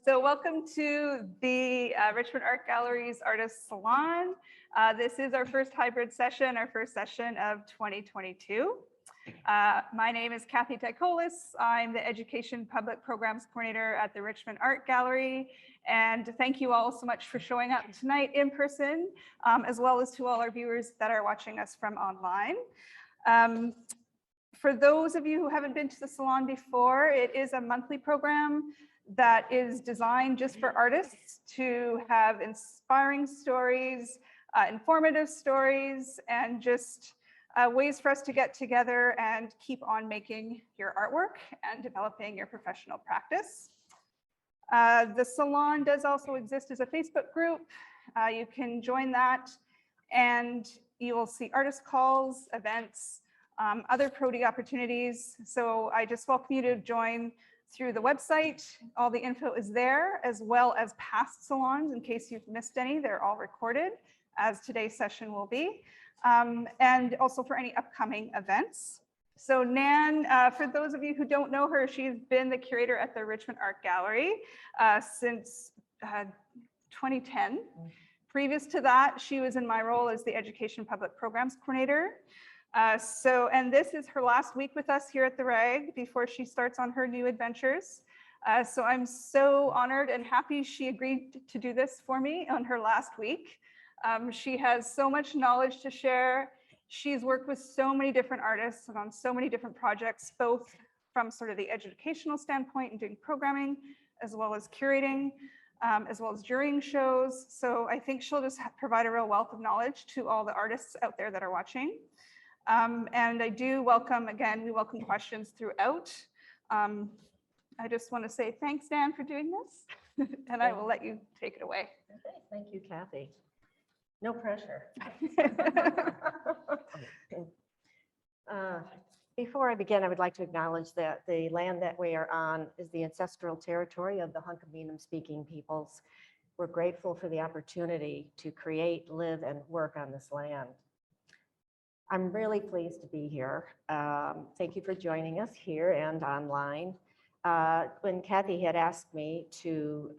So welcome to the Richmond Art Gallery's Artist Salon. This is our first hybrid session, our first session of 2022. My name is Kathy Tycholis. I'm the Education Public Programs Coordinator at the Richmond Art Gallery. And thank you all so much for showing up tonight in person, as well as to all our viewers that are watching us from online. For those of you who haven't been to the salon before, it is a monthly program that is designed just for artists to have inspiring stories, informative stories, and just ways for us to get together and keep on making your artwork and developing your professional practice. The salon does also exist as a Facebook group. You can join that and you will see artist calls, events, other Prody opportunities. So I just welcome you to join through the website. All the info is there, as well as past salons in case you've missed any. They're all recorded, as today's session will be, and also for any upcoming events. So Nan, for those of you who don't know her, she's been the curator at the Richmond Art Gallery since 2010. Previous to that, she was in my role as the Education Public Programs Coordinator. And this is her last week with us here at the RAG before she starts on her new adventures. So I'm so honored and happy she agreed to do this for me on her last week. She has so much knowledge to share. She's worked with so many different artists and on so many different projects, both from sort of the educational standpoint and doing programming, as well as curating, as well as jurying shows. So I think she'll just provide a real wealth of knowledge to all the artists out there that are watching. And I do welcome, again, we welcome questions throughout. I just want to say thanks, Dan, for doing this, and I will let you take it away. Okay, thank you, Kathy. No pressure. Before I begin, I would like to acknowledge that the land that we are on is the ancestral territory of the Hunkaminam speaking peoples. We're grateful for the opportunity to create, live, and work on this land. I'm really pleased to be here. Thank you for joining us here and online. When Kathy had asked me to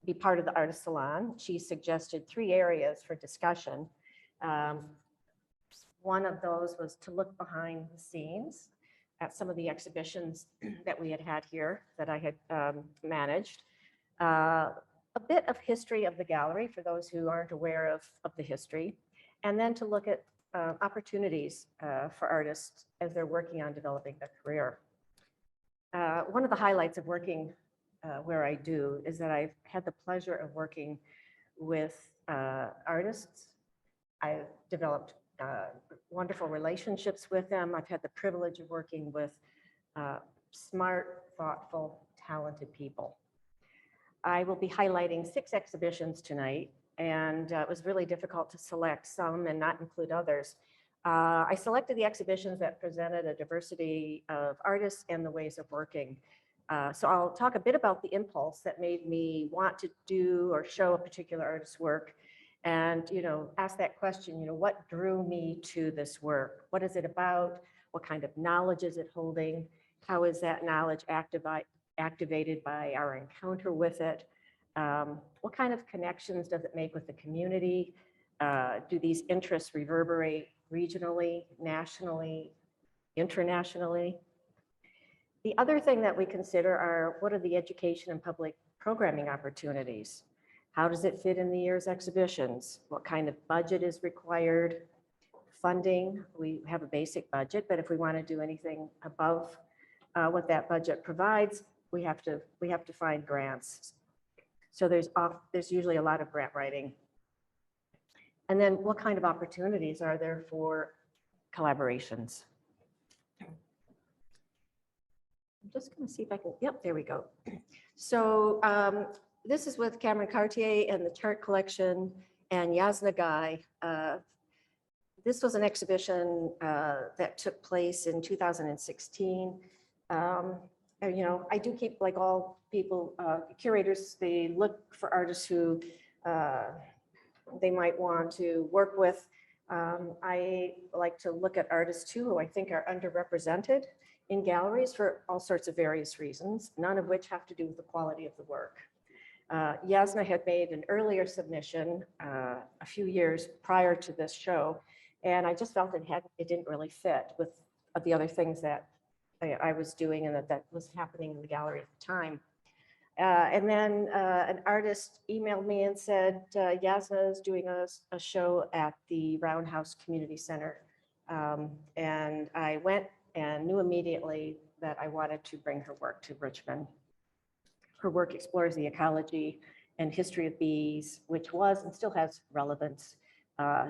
be part of the Artist Salon, she suggested 3 areas for discussion. One of those was to look behind the scenes at some of the exhibitions that we had here that I had managed. A bit of history of the gallery for those who aren't aware of the history, and then to look at opportunities for artists as they're working on developing their career. One of the highlights of working where I do is that I've had the pleasure of working with artists. I've developed wonderful relationships with them. I've had the privilege of working with smart, thoughtful, talented people. I will be highlighting 6 exhibitions tonight, and it was really difficult to select some and not include others. I selected the exhibitions that presented a diversity of artists and the ways of working. So I'll talk a bit about the impulse that made me want to do or show a particular artist's work, and ask that question, what drew me to this work? What is it about? What kind of knowledge is it holding? How is that knowledge activated by our encounter with it? What kind of connections does it make with the community? Do these interests reverberate regionally, nationally, internationally? The other thing that we consider are, what are the education and public programming opportunities? How does it fit in the year's exhibitions? What kind of budget is required? Funding, we have a basic budget, but if we want to do anything above what that budget provides, we have to find grants. So there's usually a lot of grant writing. And then what kind of opportunities are there for collaborations? I'm just going to see if I can, yep, there we go. So this is with Cameron Cartier and the Chart Collection and Yasna Guy. This was an exhibition that took place in 2016. I do keep, like all people, curators, they look for artists who they might want to work with. I like to look at artists too who I think are underrepresented in galleries for all sorts of various reasons, none of which have to do with the quality of the work. Yasna had made an earlier submission a few years prior to this show, and I just felt it didn't really fit with the other things that I was doing and that was happening in the gallery at the time. And then an artist emailed me and said, Yasna is doing a show at the Roundhouse Community Center. And I went and knew immediately that I wanted to bring her work to Richmond. Her work explores the ecology and history of bees, which was and still has relevance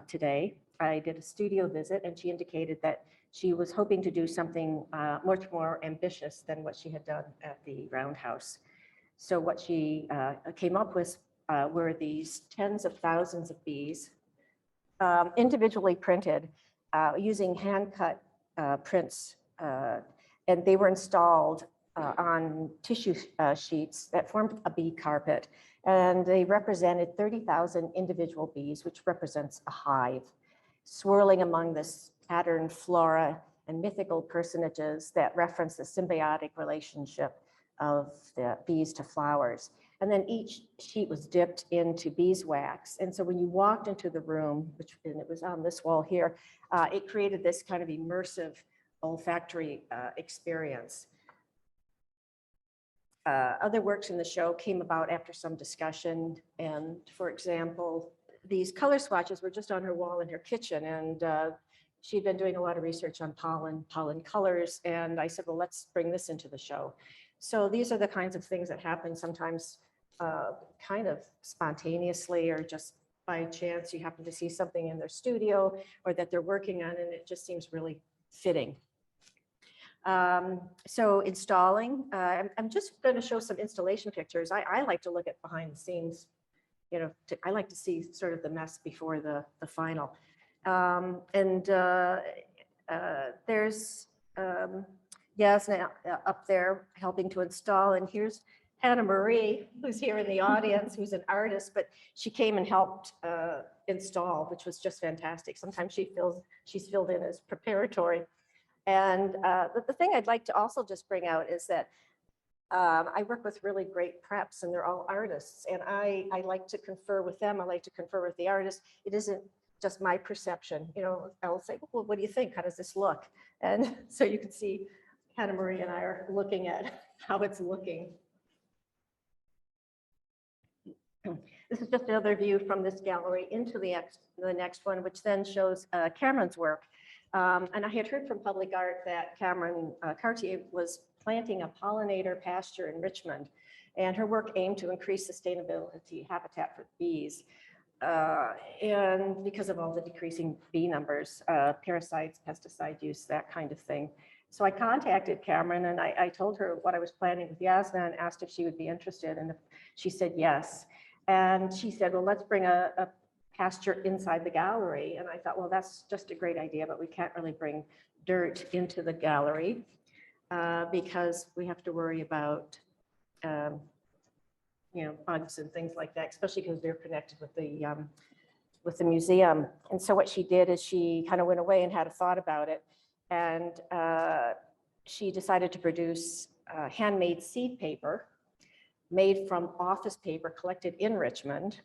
today. I did a studio visit and she indicated that she was hoping to do something much more ambitious than what she had done at the Roundhouse. So what she came up with were these tens of thousands of bees, individually printed using hand-cut prints, and they were installed on tissue sheets that formed a bee carpet, and they represented 30,000 individual bees, which represents a hive, swirling among this patterned flora and mythical personages that reference the symbiotic relationship of the bees to flowers. And then each sheet was dipped into beeswax. And so when you walked into the room, and it was on this wall here, it created this kind of immersive olfactory experience. Other works in the show came about after some discussion. And for example, these color swatches were just on her wall in her kitchen. And she'd been doing a lot of research on pollen colors. And I said, well, let's bring this into the show. So these are the kinds of things that happen sometimes kind of spontaneously or just by chance. You happen to see something in their studio or that they're working on, and it just seems really fitting. So installing, I'm just going to show some installation pictures. I like to look at behind the scenes, you know, I like to see sort of the mess before the final. There's Yasna up there helping to install, and here's Hannah Marie, who's here in the audience, who's an artist, but she came and helped install, which was just fantastic. Sometimes she's filled in as preparatory. And the thing I'd like to also just bring out is that I work with really great preps, and they're all artists, and I like to confer with them. I like to confer with the artists. It isn't just my perception, you know. I'll say, well, what do you think? How does this look? And so you can see Hannah Marie and I are looking at how it's looking. This is just another view from this gallery into the next one, which then shows Cameron's work. And I had heard from Public Art that Cameron Cartier was planting a pollinator pasture in Richmond, and her work aimed to increase sustainability habitat for bees. And because of all the decreasing bee numbers, parasites, pesticide use, that kind of thing. So I contacted Cameron and I told her what I was planning with Yasna and asked if she would be interested. And she said yes. And she said, well, let's bring a pasture inside the gallery. And I thought, well, that's just a great idea, but we can't really bring dirt into the gallery because we have to worry about you know, bugs and things like that, especially because they're connected with the museum. And so what she did is she kind of went away and had a thought about it. And she decided to produce handmade seed paper made from office paper collected in Richmond.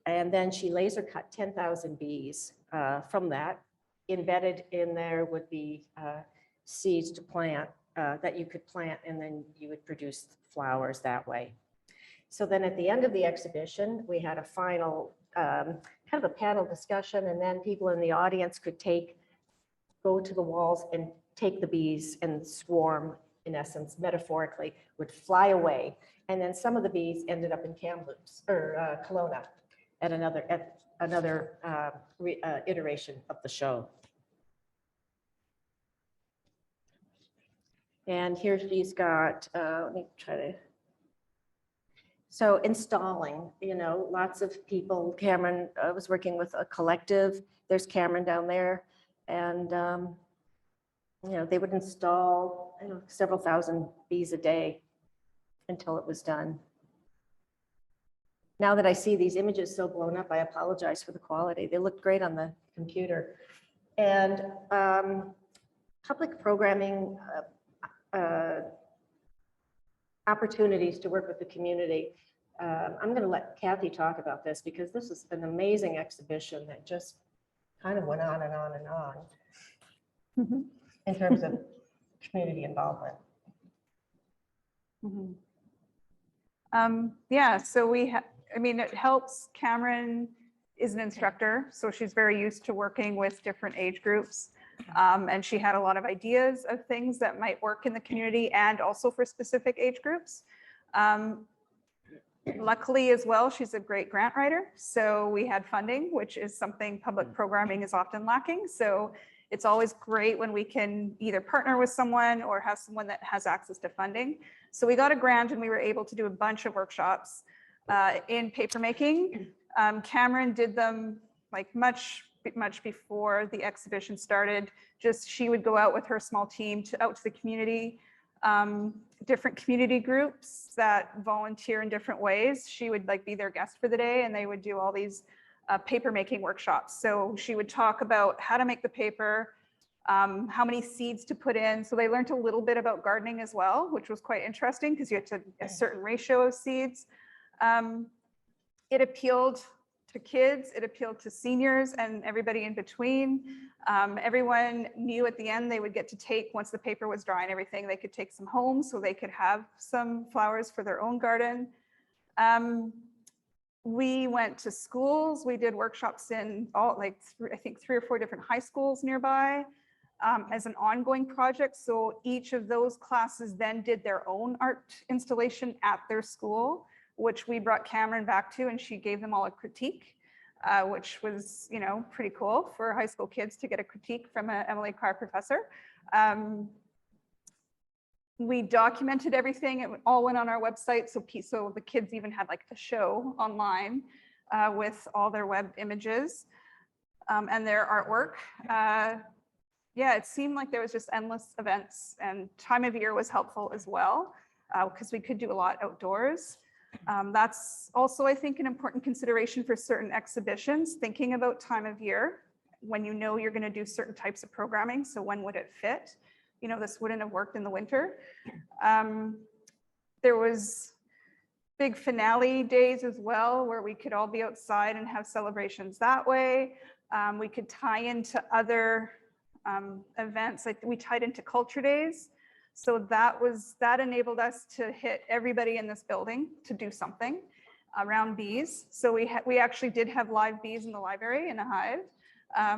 And then she laser cut 10,000 bees from that. Embedded in there would be seeds to plant that you could plant, and then you would produce flowers that way. So then at the end of the exhibition, we had a final kind of a panel discussion, and then people in the audience could go to the walls and take the bees, and swarm, in essence, metaphorically, would fly away. And then some of the bees ended up in Kamloops or Kelowna at another iteration of the show. And here she's got, let me try to. So installing, you know, lots of people. Cameron was working with a collective. There's Cameron down there. And, you know, they would install, you know, several thousand bees a day until it was done. Now that I see these images so blown up, I apologize for the quality. They looked great on the computer. And public programming, opportunities to work with the community. I'm going to let Kathy talk about this because this is an amazing exhibition that just kind of went on and on and on in terms of community involvement. Yeah, so I mean, it helps. Cameron is an instructor, so she's very used to working with different age groups. And she had a lot of ideas of things that might work in the community and also for specific age groups. Luckily as well, she's a great grant writer. So we had funding, which is something public programming is often lacking. So it's always great when we can either partner with someone or have someone that has access to funding. So we got a grant and we were able to do a bunch of workshops in papermaking. Cameron did them like much before the exhibition started. Just she would go out with her small team out to the community, different community groups that volunteer in different ways. She would like be their guest for the day and they would do all these paper making workshops. So she would talk about how to make the paper, how many seeds to put in. So they learned a little bit about gardening as well, which was quite interesting because you had to a certain ratio of seeds. It appealed to kids, it appealed to seniors and everybody in between. Everyone knew at the end they would get to take, once the paper was dry and everything, they could take some home so they could have some flowers for their own garden. We went to schools, we did workshops in I think 3 or 4 different high schools nearby as an ongoing project. So each of those classes then did their own art installation at their school, which we brought Cameron back to, and she gave them all a critique, which was, you know, pretty cool for high school kids to get a critique from an Emily Carr professor. We documented everything. It all went on our website. So the kids even had like a show online with all their web images and their artwork. Yeah, it seemed like there was just endless events, and time of year was helpful as well because we could do a lot outdoors. That's also, I think, an important consideration for certain exhibitions, thinking about time of year when you know you're going to do certain types of programming. So when would it fit? You know, this wouldn't have worked in the winter. There was big finale days as well, where we could all be outside and have celebrations that way. We could tie into other events, like we tied into culture days. So that enabled us to hit everybody in this building to do something around bees. So we actually did have live bees in the library in a hive.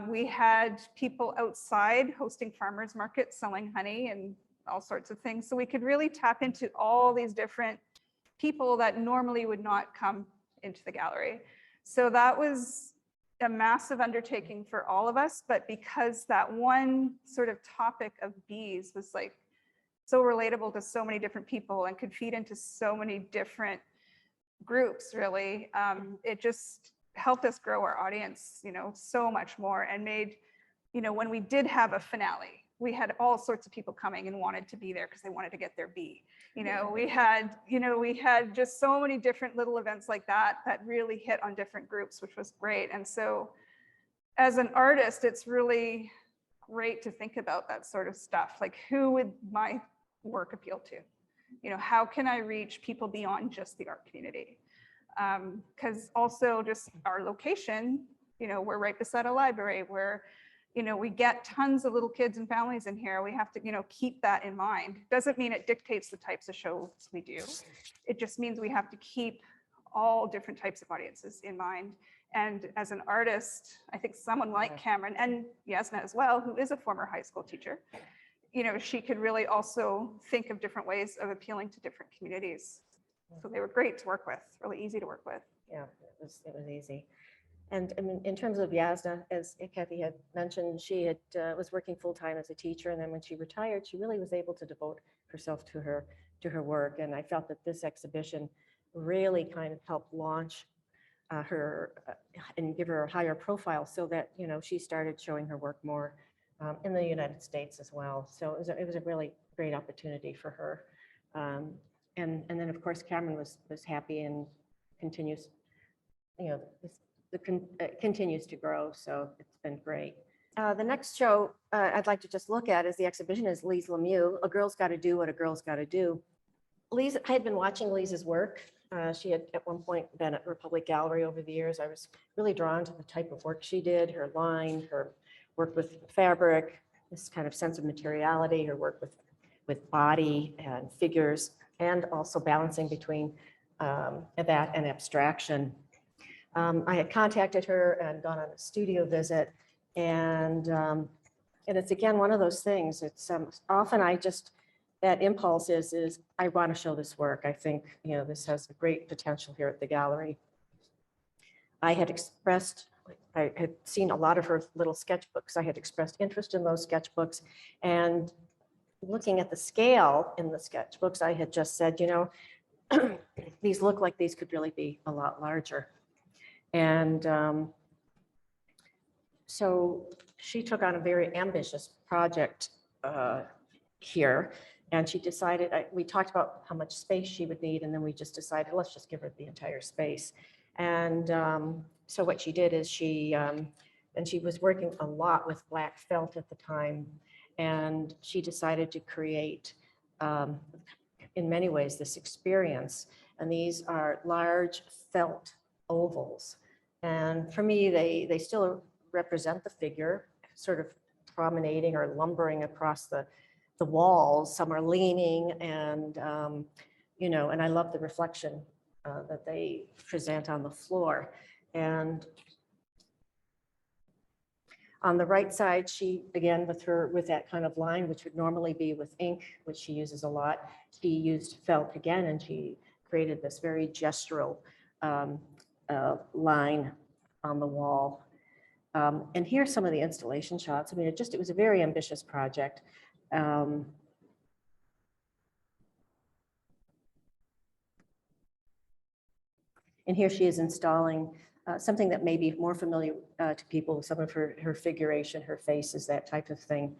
We had people outside hosting farmers markets, selling honey and all sorts of things. So we could really tap into all these different people that normally would not come into the gallery. So that was a massive undertaking for all of us. But because that one sort of topic of bees was like so relatable to so many different people and could feed into so many different groups, really, it just helped us grow our audience, you know, so much more, and made, you know, when we did have a finale, we had all sorts of people coming and wanted to be there because they wanted to get their bee. You know, we had just so many different little events like that that really hit on different groups, which was great. And so as an artist, it's really great to think about that sort of stuff. Like, who would my work appeal to? You know, how can I reach people beyond just the art community? Because also just our location, you know, we're right beside a library where, you know, we get tons of little kids and families in here. We have to, you know, keep that in mind. Doesn't mean it dictates the types of shows we do. It just means we have to keep all different types of audiences in mind. And as an artist, I think someone like Cameron, and Yasna as well, who is a former high school teacher, you know, she could really also think of different ways of appealing to different communities. So they were great to work with, really easy to work with. Yeah, it was easy. And I mean, in terms of Yasna, as Kathy had mentioned, she was working full-time as a teacher, and then when she retired, she really was able to devote herself to her work. And I felt that this exhibition really kind of helped launch her and give her a higher profile, so that, you know, she started showing her work more in the United States as well. So it was a really great opportunity for her. And then of course Cameron was happy and continues, you know, continues to grow. So it's been great. The next show I'd like to just look at is the exhibition is Lise Lemieux, A Girl's Gotta Do What a Girl's Gotta Do. Lise, I had been watching Lise's work. She had at one point been at Republic Gallery over the years. I was really drawn to the type of work she did, her line, her work with fabric, this kind of sense of materiality, her work with body and figures, and also balancing between that and abstraction. I had contacted her and gone on a studio visit, and it's again one of those things. It's often that impulse is I want to show this work. I think this has a great potential here at the gallery. I had seen a lot of her little sketchbooks. I had expressed interest in those sketchbooks, and looking at the scale in the sketchbooks, I had just said, these look like these could really be a lot larger. And so she took on a very ambitious project here, and she decided, we talked about how much space she would need, and then we just decided, let's just give her the entire space. And so what she did is and she was working a lot with black felt at the time, and she decided to create, in many ways, this experience. And these are large felt ovals. And for me, they still represent the figure, sort of promenading or lumbering across the walls. Some are leaning, and and I love the reflection that they present on the floor. And on the right side, she, again, with that kind of line, which would normally be with ink, which she uses a lot, she used felt again, and she created this very gestural line on the wall. And here's some of the installation shots. I mean, it was a very ambitious project. And here she is installing something that may be more familiar to people, some of her figuration, her faces, that type of thing.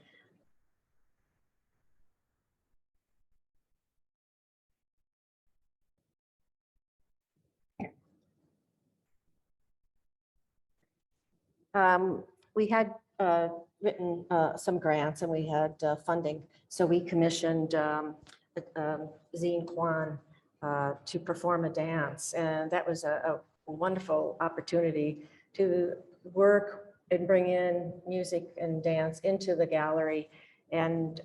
We had written some grants, and we had funding. So we commissioned Zine Kwan to perform a dance. And that was a wonderful opportunity to work and bring in music and dance into the gallery. And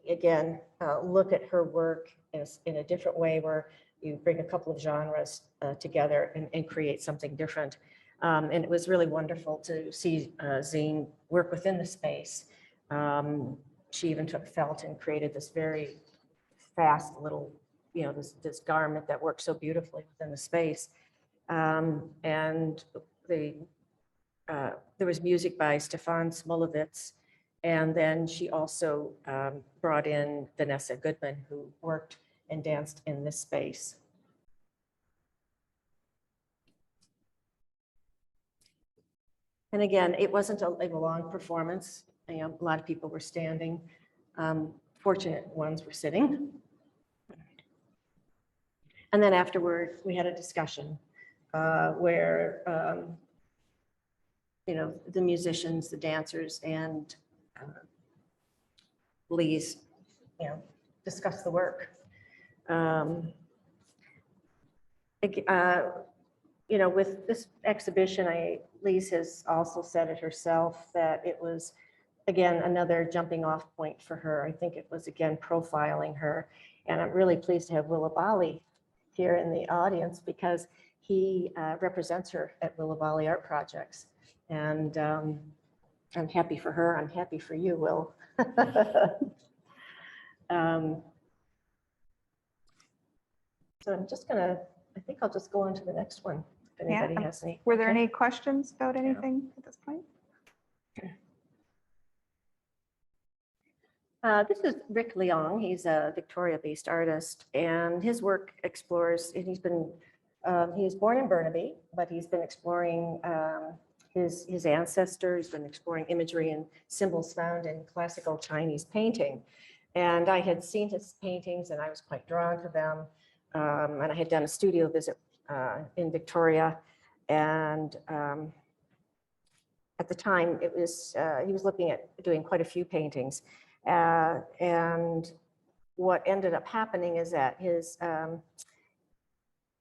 again, look at her work in a different way, where you bring a couple of genres together and create something different. And it was really wonderful to see Zine work within the space. She even took felt and created this very fast little, this garment that works so beautifully within the space. And there was music by Stefan Smolovitz. And then she also brought in Vanessa Goodman, who worked and danced in this space. And again, it wasn't a long performance. A lot of people were standing. Fortunate ones were sitting. And then afterward, we had a discussion where, the musicians, the dancers, and Lise, discussed the work. With this exhibition, Lise has also said it herself that it was, again, another jumping off point for her. I think it was, again, profiling her. And I'm really pleased to have Willabali here in the audience, because he represents her at Willabali Art Projects. And I'm happy for her. I'm happy for you, Will. So I'm just gonna, I think I'll just go on to the next one. If anybody has any. Were there any questions about anything at this point? This is Rick Leong. He's a Victoria-based artist, and his work explores, and he was born in Burnaby, but he's been exploring his ancestors, been exploring imagery and symbols found in classical Chinese painting. And I had seen his paintings, and I was quite drawn to them. And I had done a studio visit in Victoria, and at the time, it was, he was looking at doing quite a few paintings. And what ended up happening is that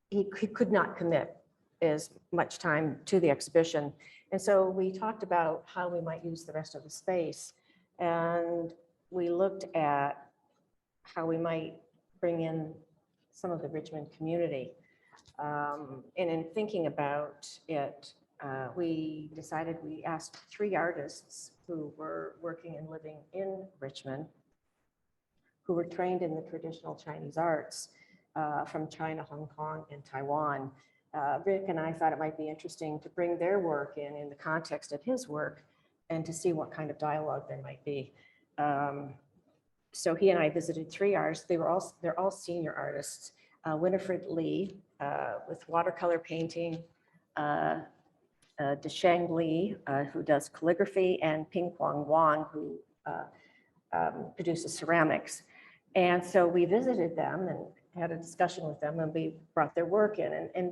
he could not commit as much time to the exhibition. And so we talked about how we might use the rest of the space. And we looked at how we might bring in some of the Richmond community. And in thinking about it, we decided we asked 3 artists who were working and living in Richmond, who were trained in the traditional Chinese arts from China, Hong Kong, and Taiwan. Rick and I thought it might be interesting to bring their work in the context of his work and to see what kind of dialogue there might be. So he and I visited 3 artists. They're all senior artists. Winifred Lee with watercolor painting, Desheng Li, who does calligraphy, and Ping Huang Wang, who produces ceramics. And so we visited them and had a discussion with them, and we brought their work in, and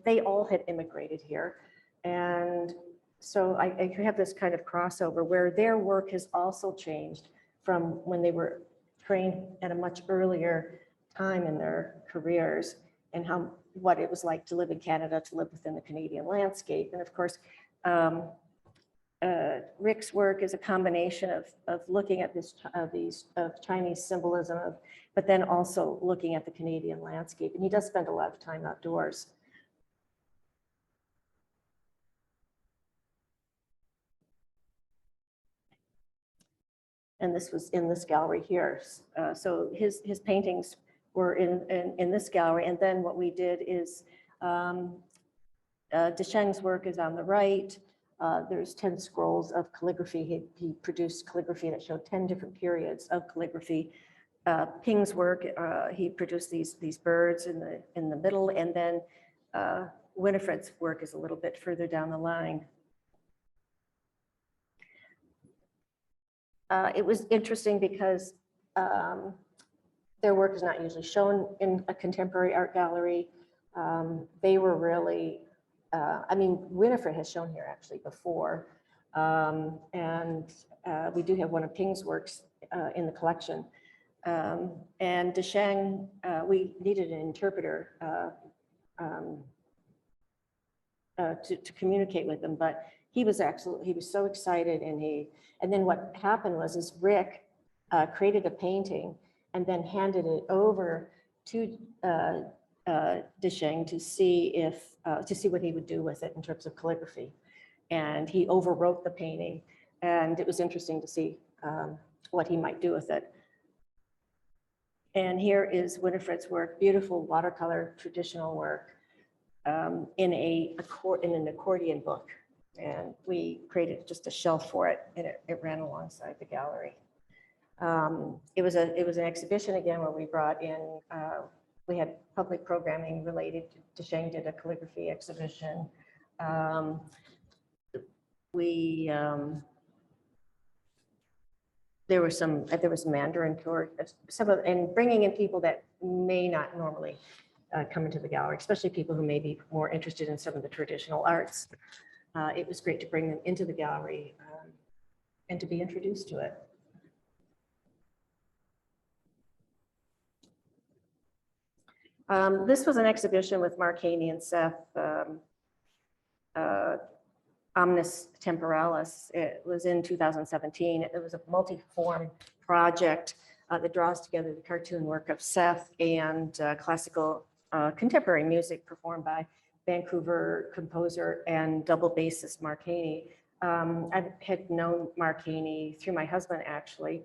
they all had immigrated here. And so I have this kind of crossover where their work has also changed from when they were trained at a much earlier time in their careers, and what it was like to live in Canada, to live within the Canadian landscape. And of course, Rick's work is a combination of looking at of Chinese symbolism, but then also looking at the Canadian landscape. And he does spend a lot of time outdoors. And this was in this gallery here. So his paintings were in this gallery. And then what we did is, Desheng's work is on the right. There's 10 scrolls of calligraphy. He produced calligraphy that showed 10 different periods of calligraphy. Ping's work, he produced these birds in the middle, and then Winifred's work is a little bit further down the line. It was interesting because their work is not usually shown in a contemporary art gallery. They were really, I mean, Winifred has shown here actually before. And we do have one of Ping's works in the collection. And Desheng, we needed an interpreter to communicate with him, but he was so excited, and then what happened was Rick created a painting and then handed it over to Desheng to see what he would do with it in terms of calligraphy. And he overwrote the painting, and it was interesting to see what he might do with it. And here is Winifred's work, beautiful watercolor traditional work in an accordion book. And we created just a shelf for it, and it ran alongside the gallery. It was an exhibition again where we brought in, we had public programming related to Desheng did a calligraphy exhibition. There was a Mandarin tour, and bringing in people that may not normally come into the gallery, especially people who may be more interested in some of the traditional arts. It was great to bring them into the gallery and to be introduced to it. This was an exhibition with Mark Haney and Seth, Omnis Temporalis. It was in 2017. It was a multi-form project that draws together the cartoon work of Seth and classical contemporary music performed by Vancouver composer and double bassist Mark Haney. I had known Mark Haney through my husband, actually,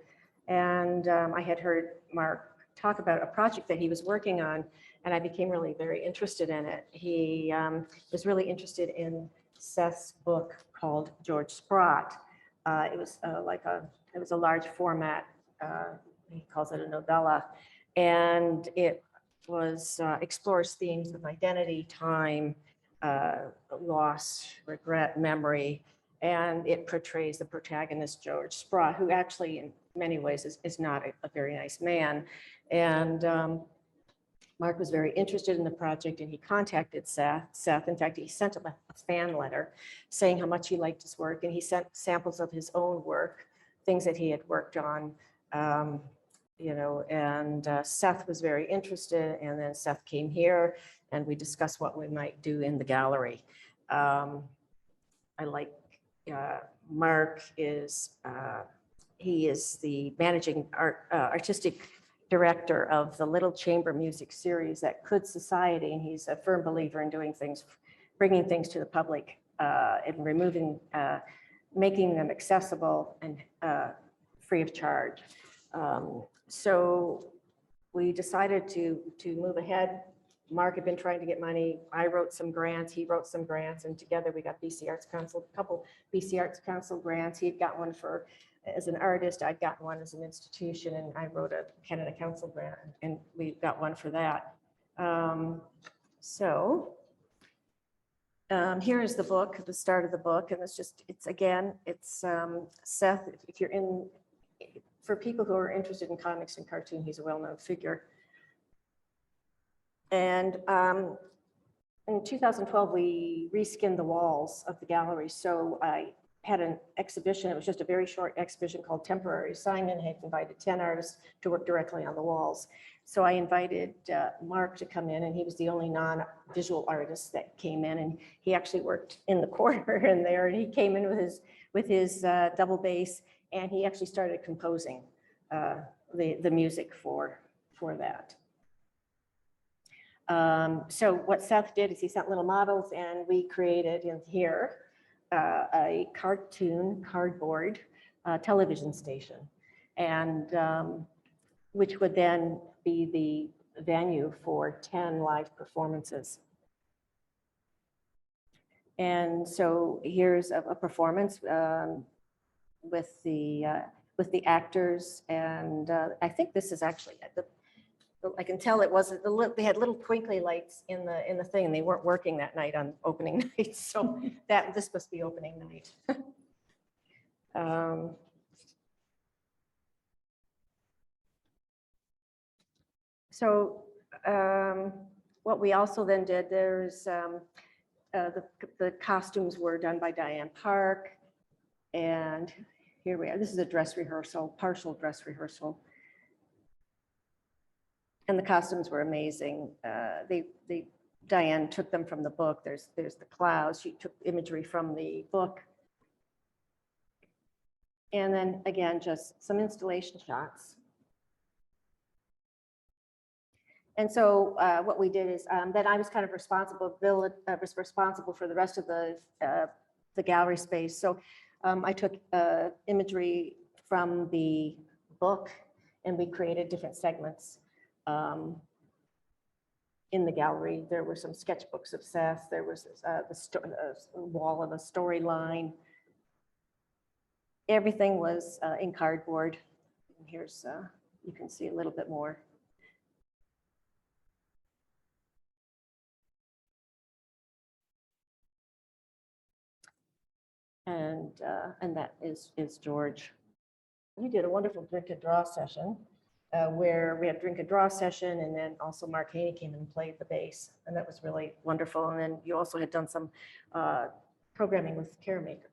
and I had heard Mark talk about a project that he was working on, and I became really very interested in it. He was really interested in Seth's book called George Sprott. It was a large format. He calls it a novella, and it explores themes of identity, time, loss, regret, memory, and it portrays the protagonist George Sprott, who actually in many ways is not a very nice man. And Mark was very interested in the project and he contacted Seth. In fact, he sent him a fan letter saying how much he liked his work, and he sent samples of his own work, things that he had worked on, and Seth was very interested, and then Seth came here and we discussed what we might do in the gallery. I like Mark he is the managing artistic director of the Little Chamber Music Series at Could Society, and he's a firm believer in doing things, bringing things to the public and making them accessible and free of charge. So we decided to move ahead. Mark had been trying to get money. I wrote some grants, he wrote some grants, and together we got BC Arts Council, a couple BC Arts Council grants. He'd got one for as an artist, I'd gotten one as an institution, and I wrote a Canada Council grant, and we got one for that. Here is the book, the start of the book, and it's Seth. If you're for people who are interested in comics and cartoon, he's a well-known figure. And in 2012, we reskinned the walls of the gallery. So I had an exhibition. It was just a very short exhibition called Temporary. Simon had invited 10 artists to work directly on the walls. So I invited Mark to come in, and he was the only non-visual artist that came in, and he actually worked in the corner in there, and he came in with his double bass, and he actually started composing the music for that. So what Seth did is he sent little models, and we created in here a cartoon cardboard television station, and which would then be the venue for 10 live performances. And so here's a performance with the actors, and I think this is actually I can tell it wasn't they had little twinkly lights in the thing, and they weren't working that night on opening night, so this must be opening night. What we also then did, there's the costumes were done by Diane Park, and here we are. This is a dress rehearsal, partial dress rehearsal. And the costumes were amazing. Diane took them from the book. There's the clouds. She took imagery from the book. And then again, just some installation shots. And so what we did is then I was kind of responsible for the rest of the gallery space. So I took imagery from the book, and we created different segments. In the gallery, there were some sketchbooks of Seth. There was the wall of a storyline. Everything was in cardboard. And here's, you can see a little bit more. And that is George. We did a wonderful drink and draw session. Where we had a drink and draw session, and then also Mark Haney came and played the bass, and that was really wonderful. And then you also had done some programming with Caremaker.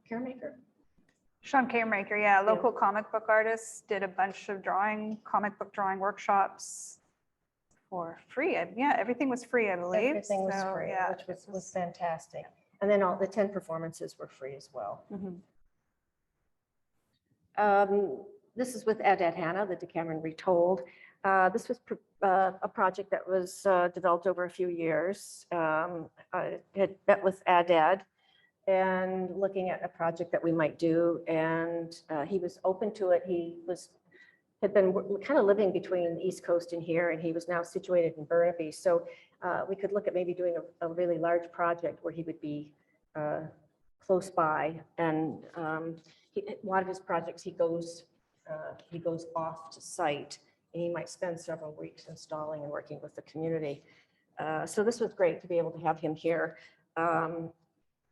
Sean Caremaker, yeah, local comic book artists, did a bunch of comic book drawing workshops for free. Yeah, everything was free, I believe. Everything was free, yeah, which was fantastic. And then all the 10 performances were free as well. Mm-hmm. This is with Ed Hannah, the Decameron Retold. This was a project that was developed over a few years. I had met with Ed and looking at a project that we might do, and he was open to it. He had been kind of living between the East Coast and here, and he was now situated in Burnaby. So we could look at maybe doing a really large project where he would be close by. And one of his projects, he goes off to site, and he might spend several weeks installing and working with the community. So this was great to be able to have him here.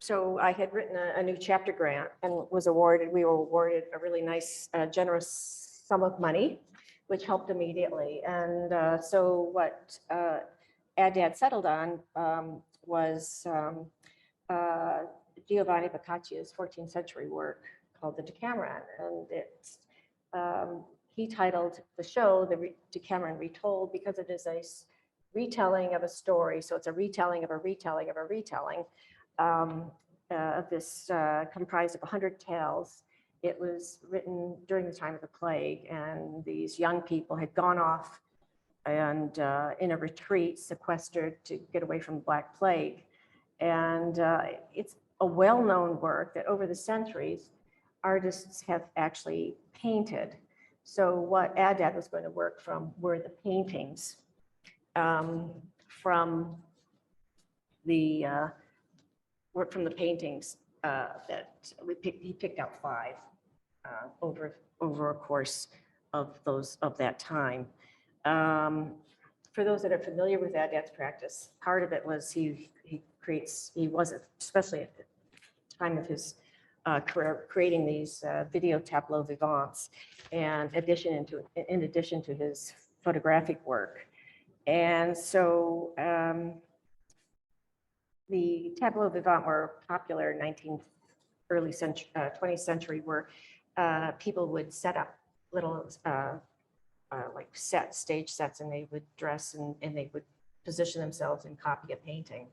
So I had written a new chapter grant and we were awarded a really nice, generous sum of money, which helped immediately. And so what Adad settled on was Giovanni Boccaccio's 14th century work called the Decameron. And it's, he titled the show the Decameron Retold because it is a retelling of a story. So it's a retelling of a retelling of a retelling of this comprised of 100 tales. It was written during the time of the plague, and these young people had gone off and in a retreat, sequestered to get away from the Black Plague. And it's a well-known work that over the centuries, artists have actually painted. So what Adad was going to work from were the paintings from the work from the paintings that he picked out 5 over a course of that time. For those that are familiar with Adad's practice, part of it was he was, especially at the time of his career, creating these video tableaux vivants, and in addition to his photographic work. And so the tableaux vivants were popular in early 20th century, where people would set up little like stage sets, and they would dress and they would position themselves and copy a painting.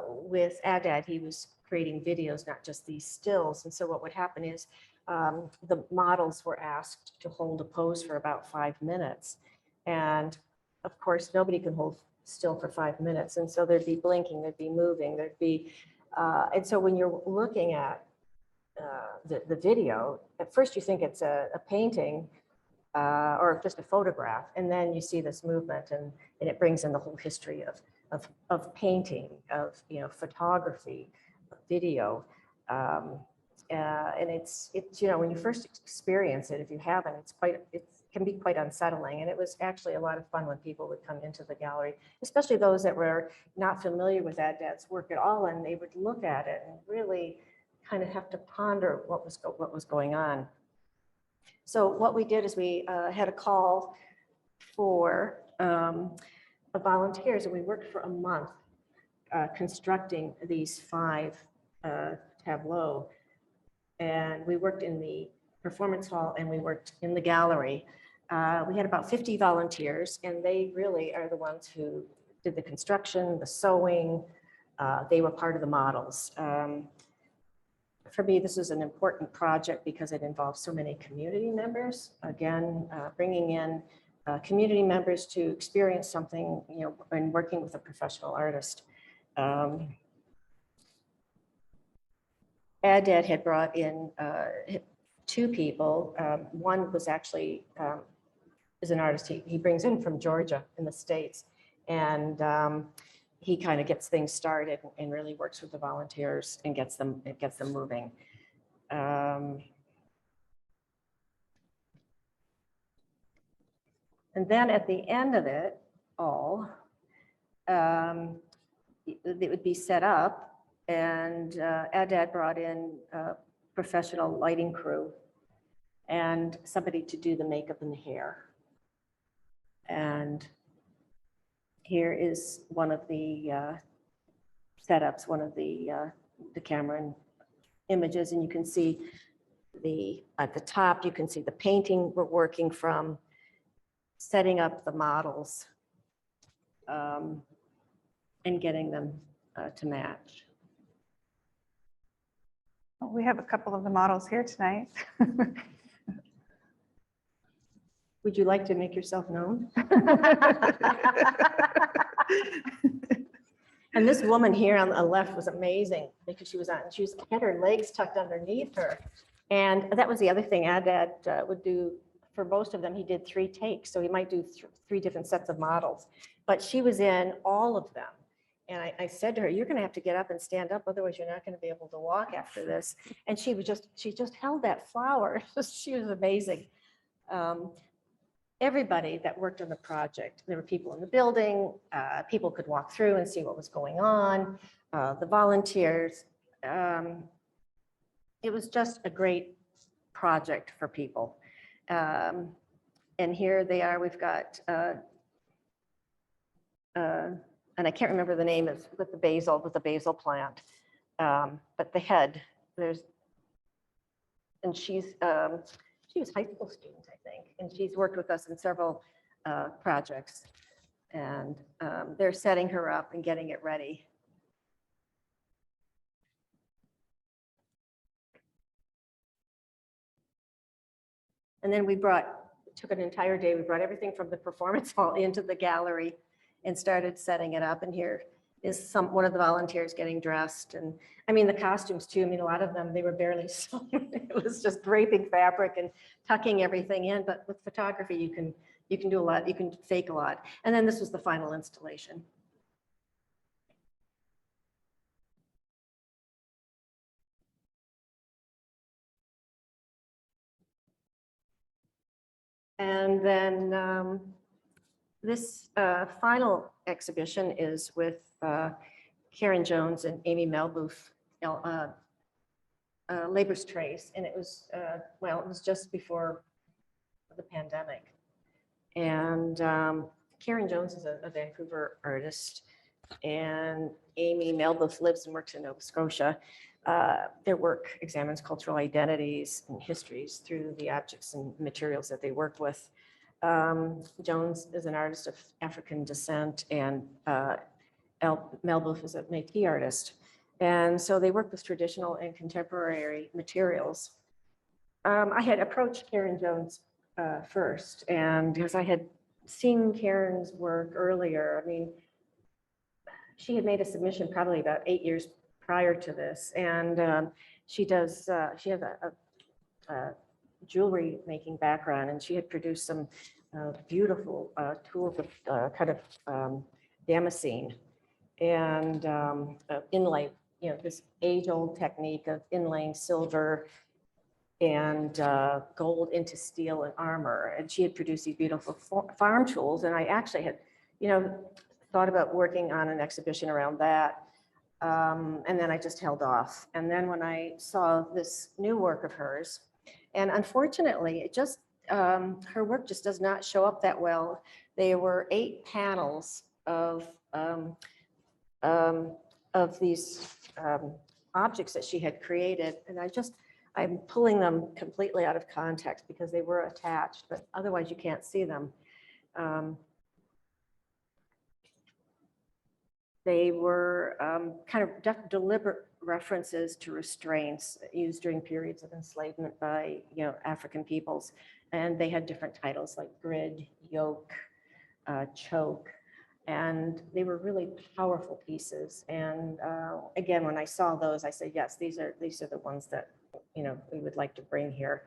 With Adad, he was creating videos, not just these stills. And so what would happen is the models were asked to hold a pose for about 5 minutes. And of course, nobody can hold still for 5 minutes. And so there'd be blinking, there'd be moving, there'd be, and so when you're looking at the video, at first you think it's a painting or just a photograph, and then you see this movement, and it brings in the whole history of painting, of photography, video, and it's when you first experience it, if you haven't, it can be quite unsettling. And it was actually a lot of fun when people would come into the gallery, especially those that were not familiar with Adad's work at all, and they would look at it and really kind of have to ponder what was going on. So what we did is we had a call for volunteers, and we worked for a month constructing these 5 tableaux. And we worked in the performance hall, and we worked in the gallery. We had about 50 volunteers, and they really are the ones who did the construction, the sewing. They were part of the models. For me, this is an important project because it involves so many community members. Again, bringing in community members to experience something, and working with a professional artist. Adad had brought in 2 people. One was actually is an artist he brings in from Georgia in the States, and he kind of gets things started and really works with the volunteers and gets them moving. And then at the end of it all, it would be set up, and Adad brought in a professional lighting crew and somebody to do the makeup and the hair. And here is one of the setups, one of the Decameron images, and you can see at the top, you can see the painting we're working from, setting up the models, and getting them to match. Well, we have a couple of the models here tonight. Would you like to make yourself known? And this woman here on the left was amazing because she had her legs tucked underneath her. And that was the other thing Adad would do. For most of them, he did 3 takes. So he might do 3 different sets of models, but she was in all of them. And I said to her, you're going to have to get up and stand up, otherwise you're not going to be able to walk after this. And she just held that flower. She was amazing. Everybody that worked on the project, there were people in the building, people could walk through and see what was going on, the volunteers. It was just a great project for people. And here they are, we've got and I can't remember the name, is with the basil plant. But the head, and she was a high school student, I think, and she's worked with us in several projects. And they're setting her up and getting it ready. And then took an entire day. We brought everything from the performance hall into the gallery and started setting it up. And here is one of the volunteers getting dressed. And I mean, the costumes too. I mean, a lot of them, they were barely sewn. It was just draping fabric and tucking everything in. But with photography, you can do a lot. You can fake a lot. And then this was the final installation. And then this final exhibition is with Karen Jones and Amy Melbouff, Labor's Trace. And it was, well, it was just before the pandemic. And Karen Jones is a Vancouver artist, and Amy Melbouff lives and works in Nova Scotia. Their work examines cultural identities and histories through the objects and materials that they work with. Jones is an artist of African descent, and Melbouff is a Métis artist. And so they work with traditional and contemporary materials. I had approached Karen Jones first, and because I had seen Karen's work earlier, I mean, she had made a submission probably about 8 years prior to this, and she has a jewelry making background, and she had produced some beautiful tools of kind of damascene and inlay, you know, this age-old technique of inlaying silver and gold into steel and armor. And she had produced these beautiful farm tools, and I actually had, you know, thought about working on an exhibition around that. And then I just held off. And then when I saw this new work of hers, and unfortunately, it just, her work just does not show up that well. There were 8 panels of these objects that she had created. And I'm pulling them completely out of context because they were attached, but otherwise you can't see them. They were kind of deliberate references to restraints used during periods of enslavement by, you know, African peoples. And they had different titles like grid, yoke, choke, and they were really powerful pieces. And again, when I saw those, I said, yes, these are the ones that, you know, we would like to bring here.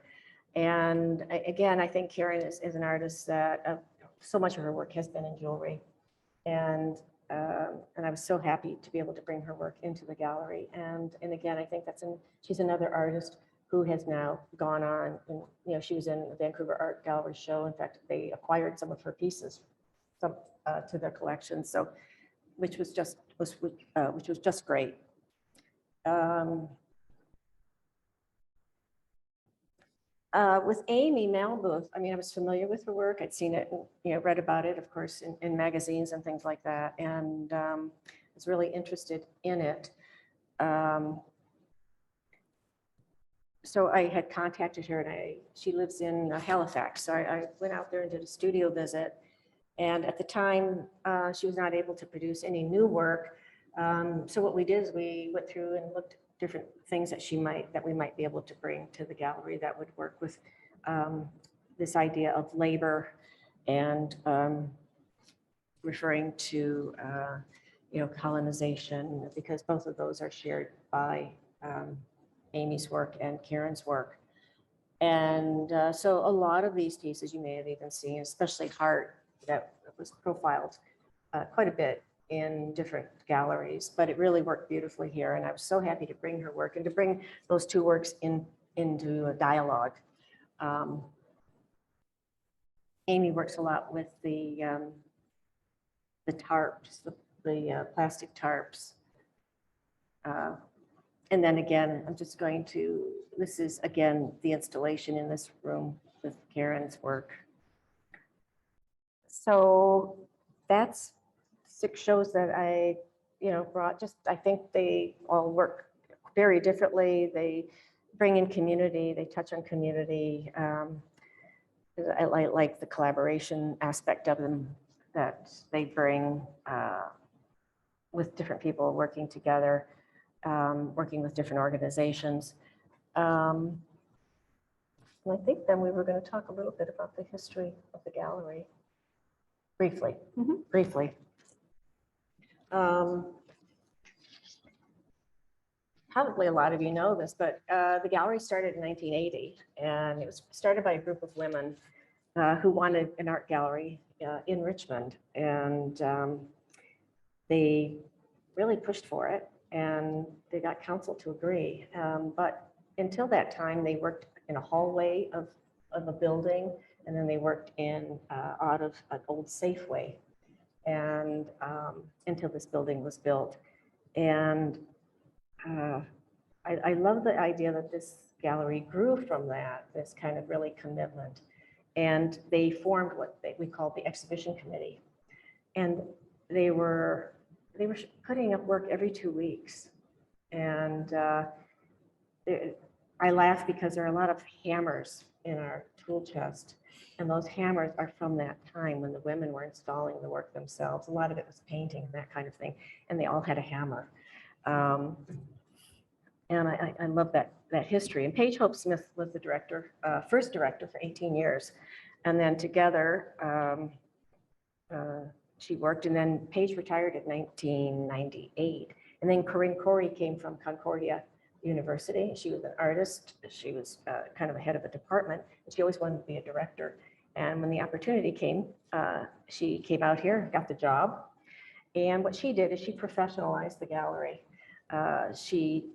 And again, I think Karen is an artist that so much of her work has been in jewelry. And I was so happy to be able to bring her work into the gallery. And again, I think she's another artist who has now gone on, and, you know, she was in the Vancouver Art Gallery show. In fact, they acquired some of her pieces to their collection. So, which was just great. With Amy Melbouff, I mean, I was familiar with her work. I'd seen it, you know, read about it, of course, in magazines and things like that, and was really interested in it. So I had contacted her, and she lives in Halifax. So I went out there and did a studio visit. And at the time, she was not able to produce any new work. So what we did is we went through and looked at different things that we might be able to bring to the gallery that would work with this idea of labor and referring to you know, colonization, because both of those are shared by Amy's work and Karen's work. And so a lot of these pieces you may have even seen, especially Heart, that was profiled quite a bit in different galleries, but it really worked beautifully here. And I was so happy to bring her work and to bring those 2 works into a dialogue. Amy works a lot with the tarps, the plastic tarps. And then again, I'm just going to, this is again, the installation in this room with Karen's work. So that's 6 shows that I, brought. Just I think they all work very differently. They bring in community. They touch on community. I like the collaboration aspect of them that they bring with different people working together, working with different organizations. And I think then we were going to talk a little bit about the history of the gallery, briefly. Probably a lot of you know this, but the gallery started in 1980, and it was started by a group of women who wanted an art gallery in Richmond, and they really pushed for it, and they got council to agree. But until that time, they worked in a hallway of a building, and then they worked in out of an old Safeway, and until this building was built. And I love the idea that this gallery grew from that, this kind of really commitment. And they formed what we called the exhibition committee. And they were putting up work every 2 weeks. And I laugh because there are a lot of hammers in our tool chest. And those hammers are from that time when the women were installing the work themselves. A lot of it was painting and that kind of thing. And they all had a hammer. And I love that history. And Paige Hope Smith was the director, first director for 18 years. And then together, she worked, and then Paige retired in 1998. And then Corinne Corey came from Concordia University. She was an artist. She was kind of the head of a department. And she always wanted to be a director. And when the opportunity came, she came out here, got the job. And what she did is she professionalized the gallery. She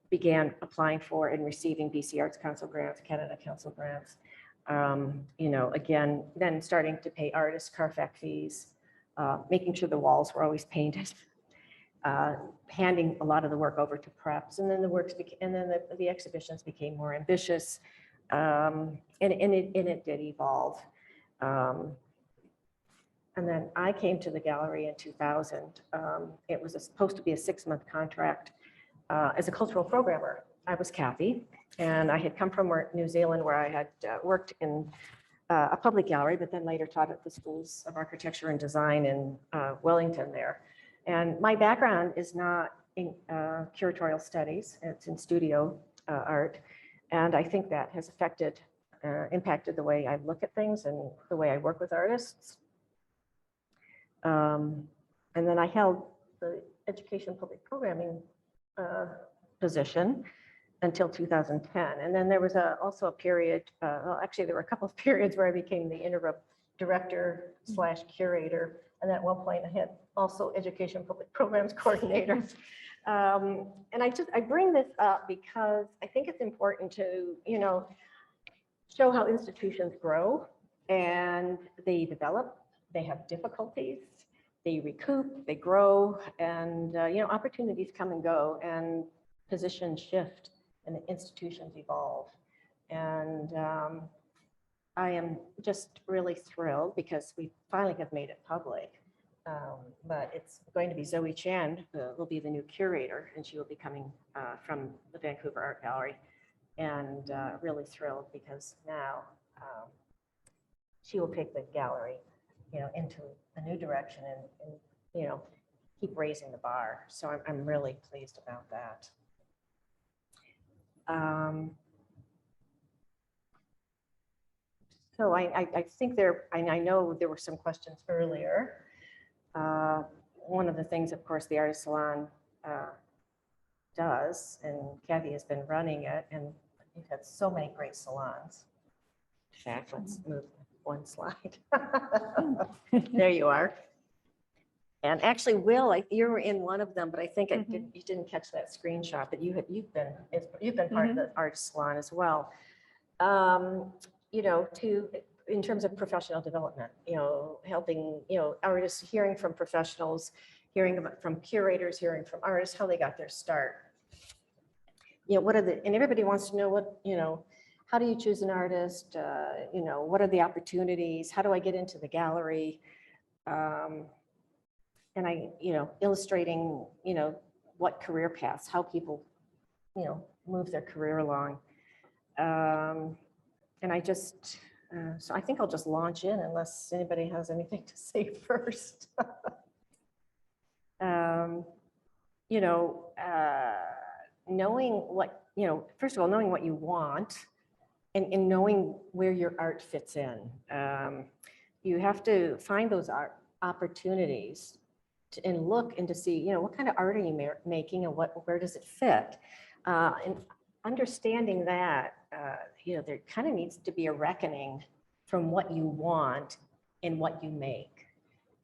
began applying for and receiving BC Arts Council grants, Canada Council grants. Again, then starting to pay artists Carfax fees, making sure the walls were always painted, handing a lot of the work over to preps, and then the exhibitions became more ambitious, and it did evolve. And then I came to the gallery in 2000. It was supposed to be a 6-month contract as a cultural programmer. I was Kathy, and I had come from New Zealand, where I had worked in a public gallery, but then later taught at the schools of architecture and design in Wellington there. And my background is not in curatorial studies, it's in studio art. And I think that has impacted the way I look at things and the way I work with artists. And then I held the education public programming position until 2010. And then there was also a period, well, actually there were a couple of periods where I became the interim director / curator. And at one point I had also education public programs coordinator. And I bring this up because I think it's important to, show how institutions grow and they develop, they have difficulties, they recoup, they grow, and opportunities come and go, and positions shift, and the institutions evolve. And I am just really thrilled because we finally have made it public. But it's going to be Zoe Chen who will be the new curator, and she will be coming from the Vancouver Art Gallery. And really thrilled because now she will take the gallery into a new direction and keep raising the bar. So I'm really pleased about that. So I think I know there were some questions earlier. One of the things, of course, the Artist Salon does, and Kathy has been running it, and we've had so many great salons. In fact, let's move one slide. There you are. And actually, Will, you were in one of them, but I think you didn't catch that screenshot. But you've been part of the Artist Salon as well. In terms of professional development, helping artists, hearing from professionals, hearing from curators, hearing from artists, how they got their start. And everybody wants to know how do you choose an artist? What are the opportunities? How do I get into the gallery? And I, illustrating, what career paths, how people, move their career along. And I just, so I think I'll just launch in unless anybody has anything to say first. Knowing what, first of all, knowing what you want and knowing where your art fits in. You have to find those art opportunities and look and to see, what kind of art are you making and where does it fit? And understanding that, there kind of needs to be a reckoning from what you want and what you make.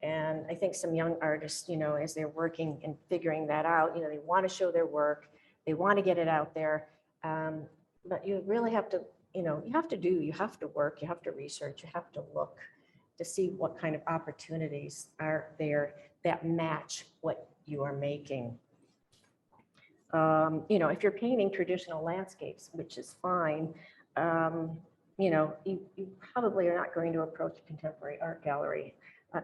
And I think some young artists, as they're working and figuring that out, they want to show their work, they want to get it out there. But you really have to, you have to work, you have to research, you have to look to see what kind of opportunities are there that match what you are making. If you're painting traditional landscapes, which is fine, you probably are not going to approach a contemporary art gallery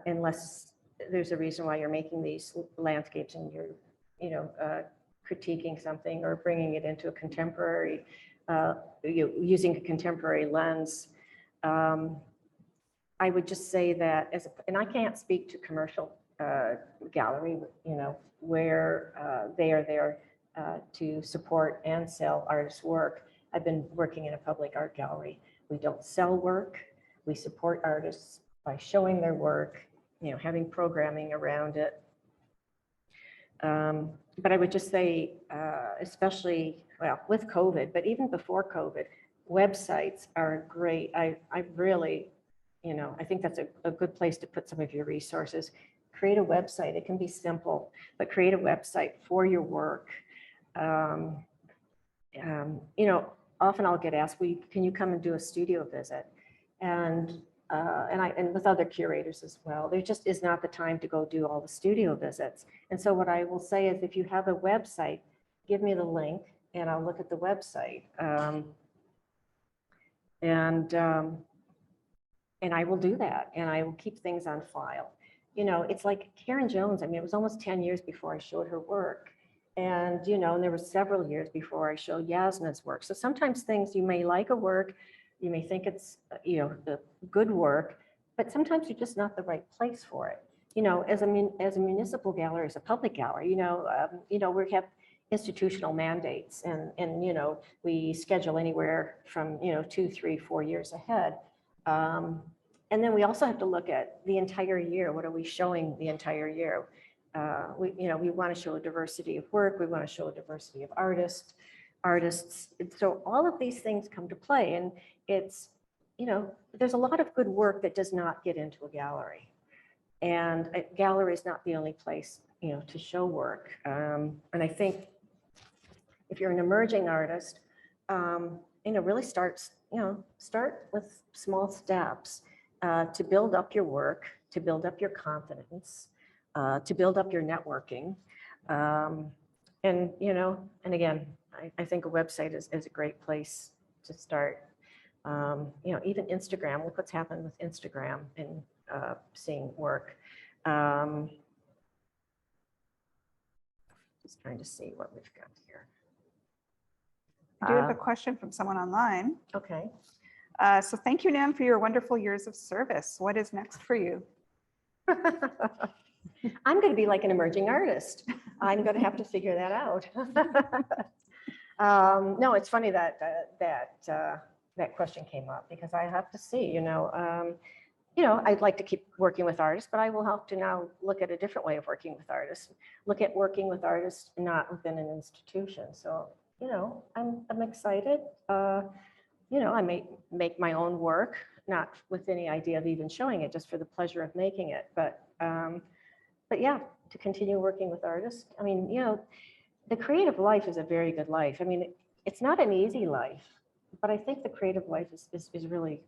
unless there's a reason why you're making these landscapes and you're, critiquing something or bringing it into a contemporary, using a contemporary lens. I would just say that and I can't speak to commercial gallery, where they are there to support and sell artists' work. I've been working in a public art gallery. We don't sell work. We support artists by showing their work, having programming around it. But I would just say, especially, well, with COVID, but even before COVID, websites are great. I really, I think that's a good place to put some of your resources. Create a website. It can be simple, but create a website for your work. Often I'll get asked, well, can you come and do a studio visit? And with other curators as well. There just is not the time to go do all the studio visits. And so what I will say is, if you have a website, give me the link and I'll look at the website. And I will do that, and I will keep things on file. It's like Karen Jones. I mean, it was almost 10 years before I showed her work. And, and there were several years before I showed Yasna's work. So sometimes things, you may like a work, you may think it's, the good work, but sometimes you're just not the right place for it. As a municipal gallery, as a public gallery, we have institutional mandates and we schedule anywhere from, 2, 3, 4 years ahead. And then we also have to look at the entire year. What are we showing the entire year? We want to show a diversity of work. We want to show a diversity of artists. So all of these things come to play, and it's, there's a lot of good work that does not get into a gallery, and a gallery is not the only place, to show work. And I think if you're an emerging artist, really start with small steps to build up your work, to build up your confidence, to build up your networking. And again, I think a website is a great place to start. Even Instagram, look what's happened with Instagram and seeing work. Just trying to see what we've got here. I do have a question from someone online. Okay. So thank you, Nan, for your wonderful years of service. What is next for you? I'm going to be like an emerging artist. I'm going to have to figure that out. No, it's funny that that question came up, because I have to see, I'd like to keep working with artists, but I will have to now look at a different way of working with artists. Look at working with artists not within an institution. So, I'm excited. I may make my own work, not with any idea of even showing it, just for the pleasure of making it. But yeah, to continue working with artists. I mean, the creative life is a very good life. I mean, it's not an easy life, but I think the creative life is really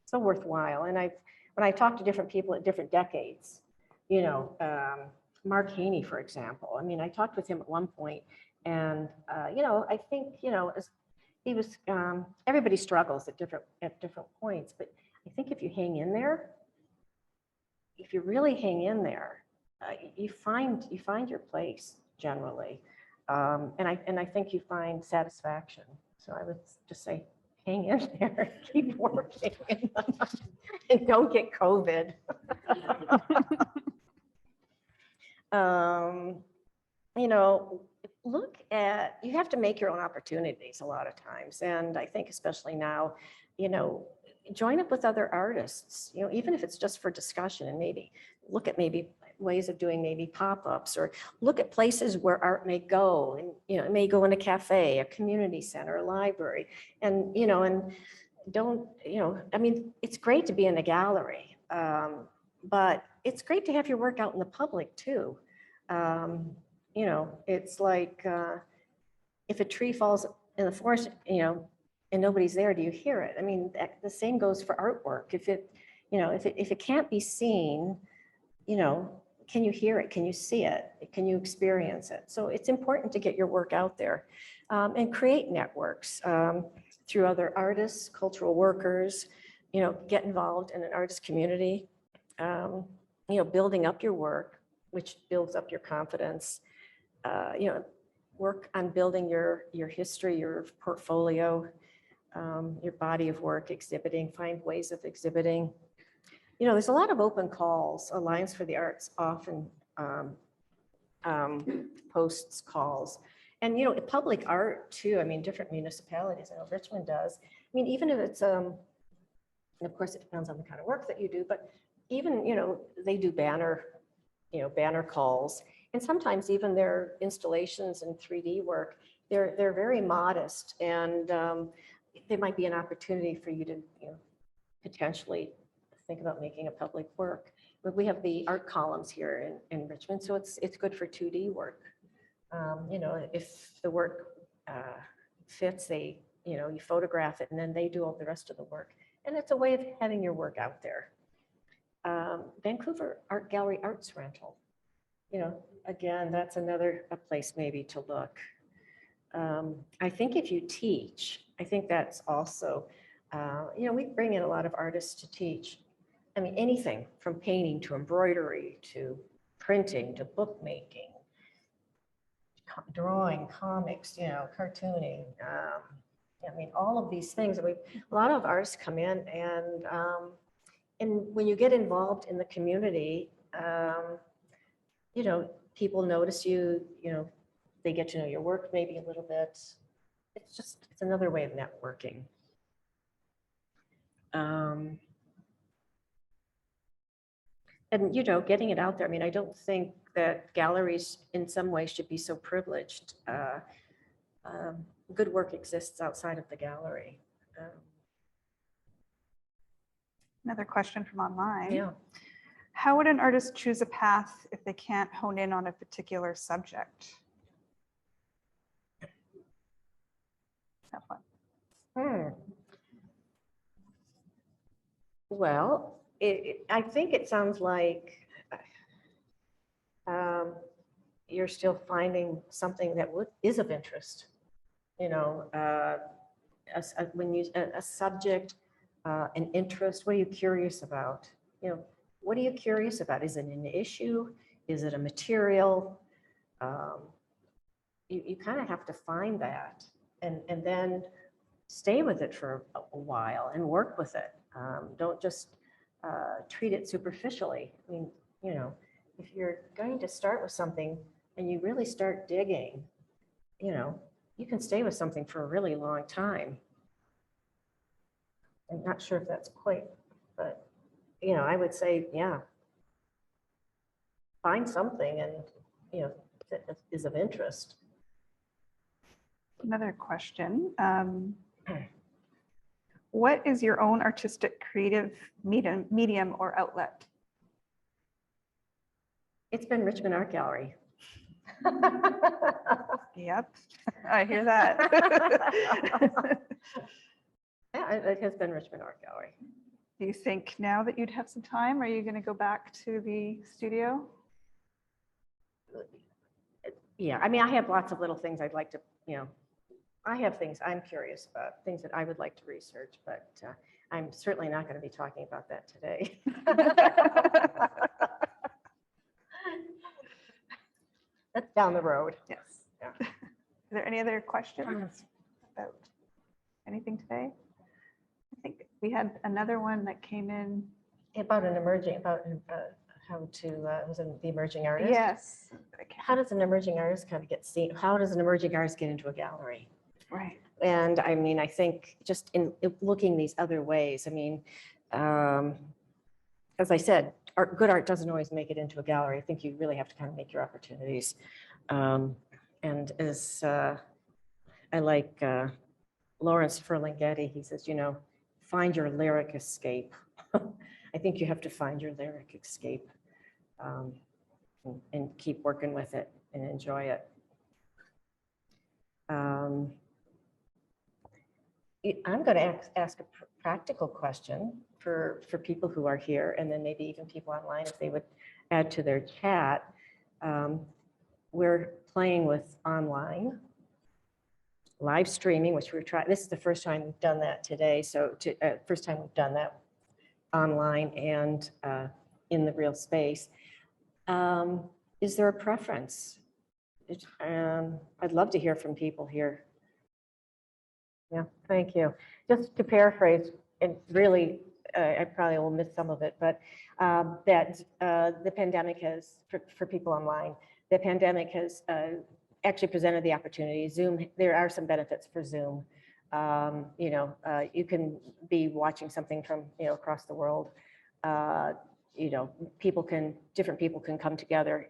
so worthwhile. And when I talk to different people at different decades, Mark Haney, for example, I mean, I talked with him at one point, and I think, as he was, everybody struggles at different points, but I think if you hang in there, if you really hang in there, you find your place generally. And I think you find satisfaction. So I would just say, hang in there, keep working, and don't get COVID. You have to make your own opportunities a lot of times. And I think especially now, join up with other artists, even if it's just for discussion, and maybe look at maybe ways of doing maybe pop-ups, or look at places where art may go. And, it may go in a cafe, a community center, a library. And, and don't, it's great to be in a gallery, but it's great to have your work out in the public too. It's like if a tree falls in the forest, and nobody's there, do you hear it? I mean, the same goes for artwork. If it can't be seen, can you hear it? Can you see it? Can you experience it? So it's important to get your work out there, and create networks through other artists, cultural workers, get involved in an artist community, building up your work, which builds up your confidence, work on building your history, your portfolio, your body of work, exhibiting, find ways of exhibiting. There's a lot of open calls. Alliance for the Arts often posts calls. And, public art too. I mean, different municipalities, I know Richmond does. I mean, even if it's, and of course it depends on the kind of work that you do, but even, they do banner calls. And sometimes even their installations and 3D work, they're very modest. And there might be an opportunity for you to, potentially think about making a public work. But we have the art columns here in Richmond, so it's good for 2D work. If the work fits, you photograph it, and then they do all the rest of the work. And it's a way of having your work out there. Vancouver Art Gallery Arts Rental. Again, that's a place maybe to look. I think if you teach, I think that's also, we bring in a lot of artists to teach. I mean, anything from painting to embroidery to printing to bookmaking, drawing, comics, cartooning. I mean, all of these things. A lot of artists come in, and when you get involved in the community, people notice you, they get to know your work maybe a little bit. It's another way of networking. And, getting it out there. I mean, I don't think that galleries in some way should be so privileged. Good work exists outside of the gallery. Another question from online. Yeah. How would an artist choose a path if they can't hone in on a particular subject? Have fun. Well, I think it sounds like you're still finding something that is of interest. A subject, an interest. What are you curious about? What are you curious about? Is it an issue? Is it a material? You kind of have to find that, and then stay with it for a while and work with it. Don't just treat it superficially. I mean, if you're going to start with something and you really start digging, you can stay with something for a really long time. I'm not sure if that's quite, but, I would say, yeah, find something and, that is of interest. Another question. What is your own artistic creative medium or outlet? It's been Richmond Art Gallery. Yep, I hear that. Yeah, it has been Richmond Art Gallery. Do you think now that you'd have some time, are you going to go back to the studio? Yeah, I mean, I have lots of little things I'd like to, I have things I'm curious about, things that I would like to research, but I'm certainly not going to be talking about that today. That's down the road. Yes. Yeah. Is there any other questions about anything today? I think we had another one that came in. About how to, was it the emerging artist? Yes. How does an emerging artist kind of get seen? How does an emerging artist get into a gallery? Right. And I mean, I think just in looking these other ways, I mean, as I said, good art doesn't always make it into a gallery. I think you really have to kind of make your opportunities. And as I like Lawrence Ferlinghetti, he says, you know, find your lyric escape. I think you have to find your lyric escape and keep working with it and enjoy it. I'm going to ask a practical question for people who are here, and then maybe even people online if they would add to their chat. We're playing with online live streaming, which we're trying. This is the first time we've done that today. So first time we've done that online and in the real space. Is there a preference? I'd love to hear from people here. Yeah, thank you. Just to paraphrase, and really, I probably will miss some of it, but that the pandemic has, for people online, the pandemic has actually presented the opportunity. Zoom, there are some benefits for Zoom. You know, you can be watching something from, you know, across the world. You know, different people can come together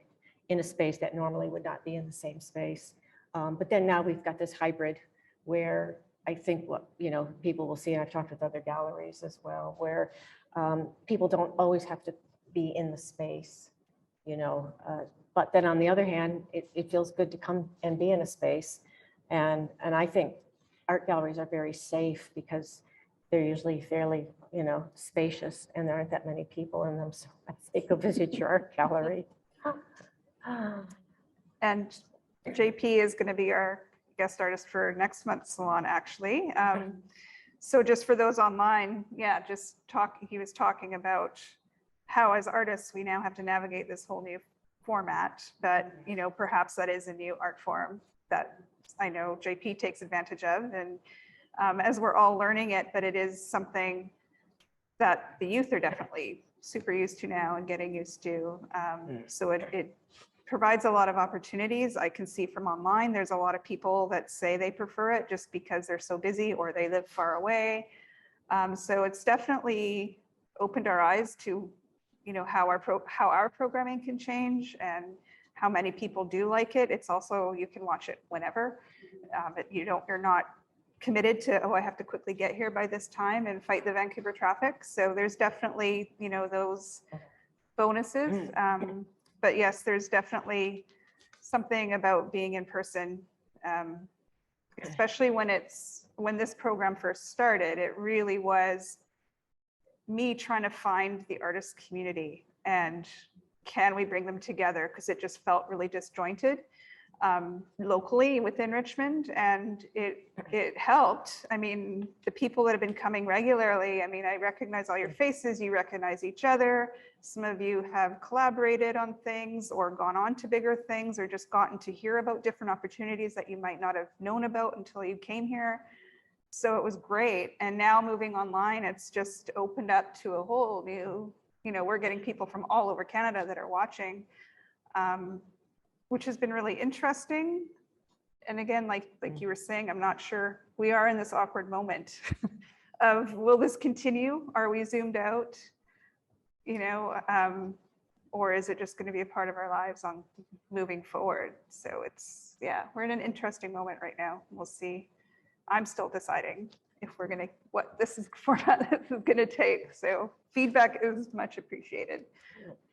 in a space that normally would not be in the same space. But then now we've got this hybrid where I think what, you know, people will see, and I've talked with other galleries as well, where people don't always have to be in the space, you know, but then on the other hand, it feels good to come and be in a space. And I think art galleries are very safe because they're usually fairly, you know, spacious, and there aren't that many people in them. So I say go visit your art gallery. And JP is going to be our guest artist for next month's salon, actually. So just for those online, yeah, he was talking about how as artists, we now have to navigate this whole new format, but, you know, perhaps that is a new art form that I know JP takes advantage of. And as we're all learning it, but it is something that the youth are definitely super used to now and getting used to. So it provides a lot of opportunities. I can see from online, there's a lot of people that say they prefer it just because they're so busy or they live far away. So it's definitely opened our eyes to, you know, how our programming can change and how many people do like it. It's also, you can watch it whenever. You're not committed to, oh, I have to quickly get here by this time and fight the Vancouver traffic. So there's definitely, you know, those bonuses. But yes, there's definitely something about being in person, especially when this program first started. It really was me trying to find the artist community and can we bring them together, because it just felt really disjointed locally within Richmond, and it helped. I mean, the people that have been coming regularly, I mean, I recognize all your faces, you recognize each other. Some of you have collaborated on things or gone on to bigger things or just gotten to hear about different opportunities that you might not have known about until you came here. So it was great. And now moving online, it's just opened up to a whole new, you know, we're getting people from all over Canada that are watching, which has been really interesting. And again, like you were saying, I'm not sure, we are in this awkward moment of, will this continue? Are we zoomed out? You know, or is it just going to be a part of our lives on moving forward? So it's, yeah, we're in an interesting moment right now. We'll see. I'm still deciding if we're going to, what this is format this is going to take. So feedback is much appreciated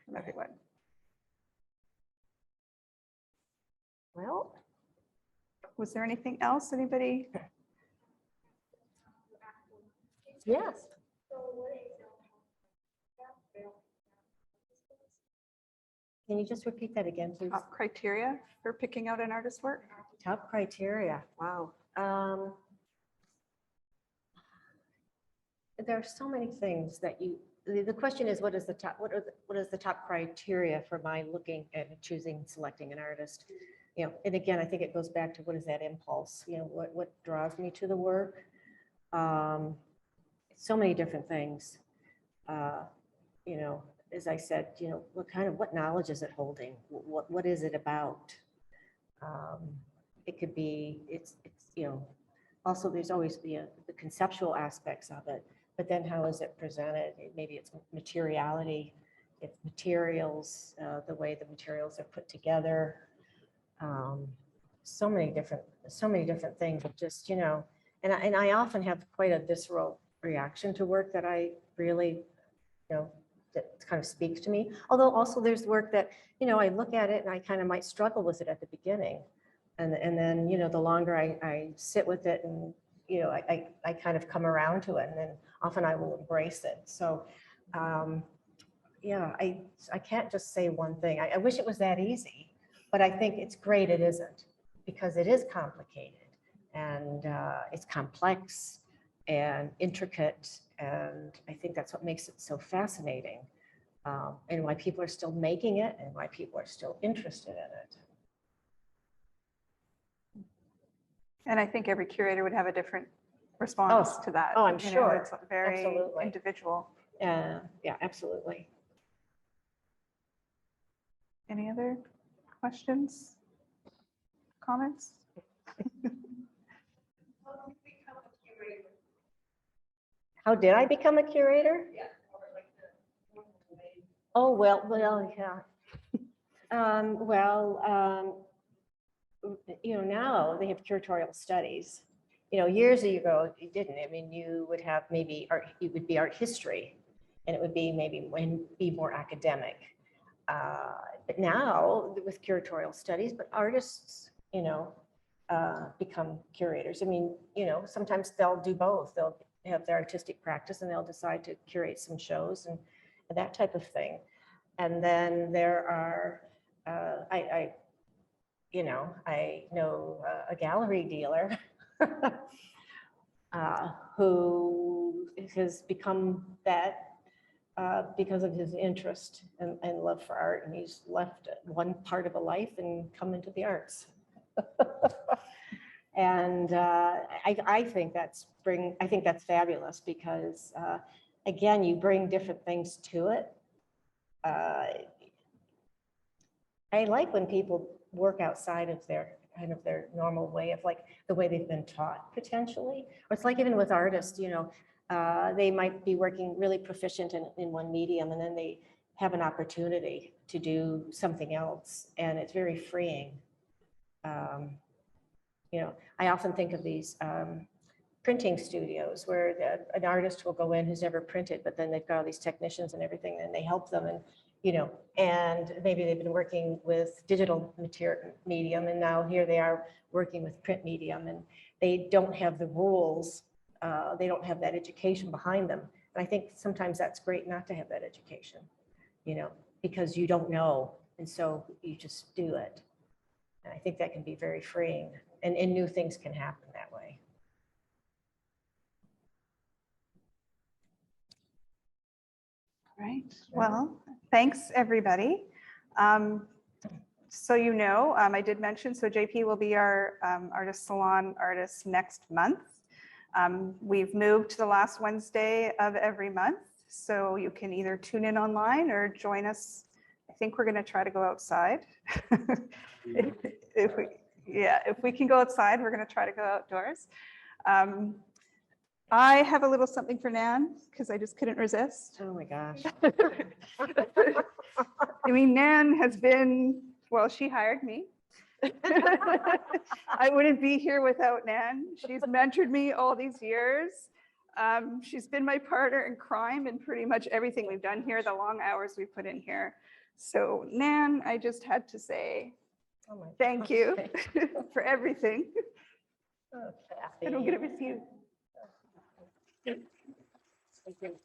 from everyone. Well, was there anything else? Anybody? Yes. Can you just repeat that again, please? Top criteria for picking out an artist's work? Top criteria. Wow. there are so many things that the question is, what is the top criteria for my looking at choosing, selecting an artist? And again, I think it goes back to what is that impulse? What draws me to the work? So many different things. As I said, what knowledge is it holding? What is it about? It could be, also there's always the conceptual aspects of it, but then how is it presented? Maybe it's materiality, it's materials, the way the materials are put together. So many different things of just, and I often have quite a visceral reaction to work that I really, that kind of speaks to me. Although also there's work that, I look at it and I kind of might struggle with it at the beginning. And then, the longer I sit with it and, I kind of come around to it, and then often I will embrace it. So, I can't just say one thing. I wish it was that easy, but I think it's great it isn't, because it is complicated and it's complex and intricate. And I think that's what makes it so fascinating, and why people are still making it and why people are still interested in it. And I think every curator would have a different response to that. Oh, I'm sure. It's very Absolutely. individual. Yeah, absolutely. Any other questions, comments? How did I become a curator? Yeah. Oh, well, yeah. Now they have curatorial studies. Years ago, you didn't. I mean, you would have maybe art, it would be art history, and it would be be more academic. But now with curatorial studies, but artists, become curators. I mean, sometimes they'll do both. They'll have their artistic practice and they'll decide to curate some shows and that type of thing. And then there are, I know a gallery dealer who has become that because of his interest and love for art, and he's left one part of a life and come into the arts. And I think that's fabulous, because again, you bring different things to it. I like when people work outside of their normal way of, like, the way they've been taught, potentially. Or it's like even with artists, they might be working really proficient in one medium, and then they have an opportunity to do something else, and it's very freeing. I often think of these printing studios where an artist will go in who's never printed, but then they've got all these technicians and everything, and they help them, and and maybe they've been working with digital medium, and now here they are working with print medium, and they don't have the rules. They don't have that education behind them. And I think sometimes that's great not to have that education, because you don't know. And so you just do it. And I think that can be very freeing, and new things can happen that way. Right. Well, thanks, everybody. So I did mention, so JP will be our artist salon artist next month. We've moved to the last Wednesday of every month, so you can either tune in online or join us. I think we're going to try to go outside. if we can go outside, we're going to try to go outdoors. I have a little something for Nan, because I just couldn't resist. Oh my gosh. I mean, Nan has been, well, she hired me. I wouldn't be here without Nan. She's mentored me all these years. She's been my partner in crime in pretty much everything we've done here, the long hours we put in here. So Nan, I just had to say thank you for everything. Oh, I don't get to miss you. Thank you.